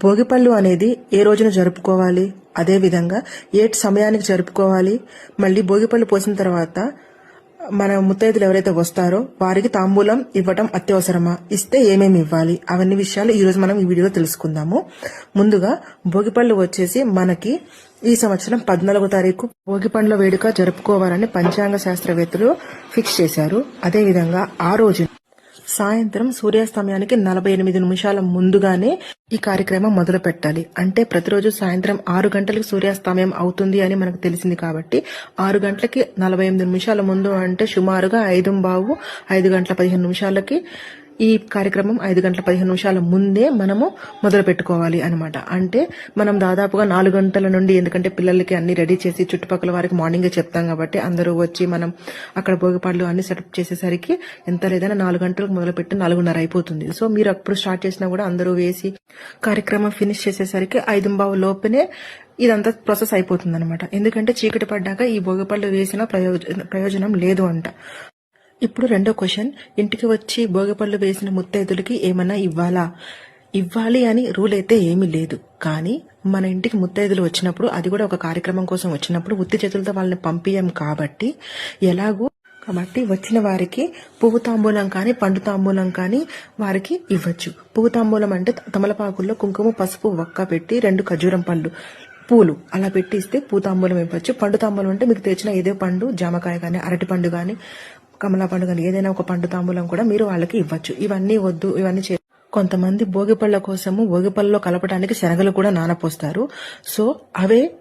భోగిపళ్ళు అనేది ఏ రోజున జరుపుకోవాలి, అదే విధంగా ఏ సమయానికి జరుపుకోవాలి, మళ్ళీ భోగిపళ్ళు పోసిన తర్వాత మన ముత్తైదులు ఎవరైతే వస్తారో వారికి తాంబూలం ఇవ్వటం అత్యవసరమా, ఇస్తే ఏమేమి ఇవ్వాలి, అవన్నీ విషయాలు ఈ రోజు మనం ఈ వీడియోలో తెలుసుకుందాము. ముందుగా భోగిపళ్ళు వచ్చేసి మనకి ఈ సంవత్సరం 14వ తారీఖు భోగిపండ్ల వేడుక జరుపుకోవాలని పంచాంగ శాస్త్రవేత్తలు ఫిక్స్ చేశారు. అదేవిధంగా ఆ రోజు సాయంత్రం సూర్యాస్తమయానికి 48 నిమిషాల ముందుగానే ఈ కార్యక్రమం మొదలు పెట్టాలి. అంటే ప్రతిరోజు సాయంత్రం 6 గంటలకు సూర్యాస్తమయం అవుతుంది అని మనకు తెలిసింది కాబట్టి 6 గంటలకి 48 నిమిషాల ముందు అంటే సుమారుగా 5 గంటల 15 నిమిషాలకి ఈ కార్యక్రమం 5 గంటల 15 నిమిషాల ముందే మనము మొదలు పెట్టుకోవాలి అనమాట. అంటే మనం దాదాపుగా 4 గంటల నుండి, ఎందుకంటే పిల్లలకి అన్ని రెడీ చేసి చుట్టుపక్కల వారికి మార్నింగే చెప్తాం కాబట్టి అందరూ వచ్చి మనం అక్కడ భోగిపళ్ళు అన్ని సెటప్ చేసేసరికి ఎంత లేదైనా 4 గంటలకు మొదలుపెట్టి 4:30 అయిపోతుంది. సో మీరు అప్పుడు స్టార్ట్ చేసినా కూడా అందరూ వేసి కార్యక్రమం ఫినిష్ చేసేసరికి 5:15 లోపునే ఇదంతా ప్రాసెస్ అయిపోతుంది అనమాట. ఎందుకంటే చీకటి పడ్డాక ఈ భోగిపళ్ళు వేసిన ప్రయోజనం లేదు అంట. ఇప్పుడు రెండో క్వశ్చన్, ఇంటికి వచ్చి భోగిపళ్ళు వేసిన ముత్తైదులకి ఏమన్నా ఇవ్వాలి అని రూల్ అయితే ఏమీ లేదు. కానీ మన ఇంటికి ముత్తైదులు వచ్చినప్పుడు, అది కూడా ఒక కార్యక్రమం కోసం వచ్చినప్పుడు ఉత్తి చేతులతో వాళ్ళని పంపియం కాబట్టి వచ్చిన వారికి పువ్వు తాంబూలం కానీ పండు తాంబూలం కానీ వారికి ఇవ్వచ్చు. పువ్వు తాంబూలం అంటే తమలపాకుల్లో కుంకుమ పసుపు ఒక్క పెట్టి 2 ఖర్జూరం పళ్ళు పూలు అలా పెట్టి ఇస్తే పూతాంబూలం ఇవ్వచ్చు. పండు తాంబూలం అంటే మీకు తెచ్చిన ఏదో పండు, జామకాయ కానీ అరటి పండు కానీ కమలా పండు కానీ ఏదైనా ఒక పండు తాంబూలం కూడా మీరు వాళ్ళకి ఇవ్వచ్చు. ఇవన్నీ వద్దు, ఇవన్నీ కొంతమంది భోగిపళ్ళ కోసము భోగిపళ్ళలో కలపడానికి శనగలు కూడా నానపోస్తారు. సో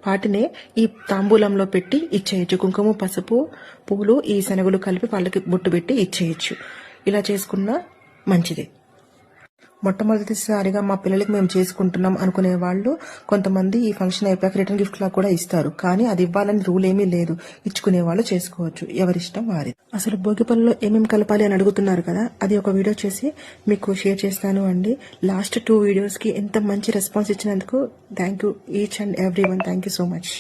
వాటినే ఈ తాంబూలంలో పెట్టి ఇచ్చేయచ్చు. కుంకుమ పసుపు పూలు ఈ శనగలు కలిపి వాళ్ళకి బొట్టు పెట్టి ఇచ్చేయచ్చు. ఇలా చేసుకున్నా మంచిదే. మొట్టమొదటిసారిగా మా పిల్లలకి మేము చేసుకుంటున్నాం అనుకునే వాళ్ళు కొంతమంది ఈ ఫంక్షన్ అయిపోయాక రిటర్న్ గిఫ్ట్ లా కూడా ఇస్తారు. కానీ అది ఇవ్వాలని రూల్ ఏమీ లేదు, ఇచ్చుకునే వాళ్ళు చేసుకోవచ్చు, ఎవరిష్టం వారి. అసలు భోగిపళ్ళలో ఏమేమి కలపాలి అని అడుగుతున్నారు కదా, అది ఒక వీడియో చేసి మీకు షేర్ చేస్తాను అండి. లాస్ట్ 2 వీడియోస్ కి ఎంత మంచి రెస్పాన్స్ ఇచ్చినందుకు thank you each and every one. Thank you so much.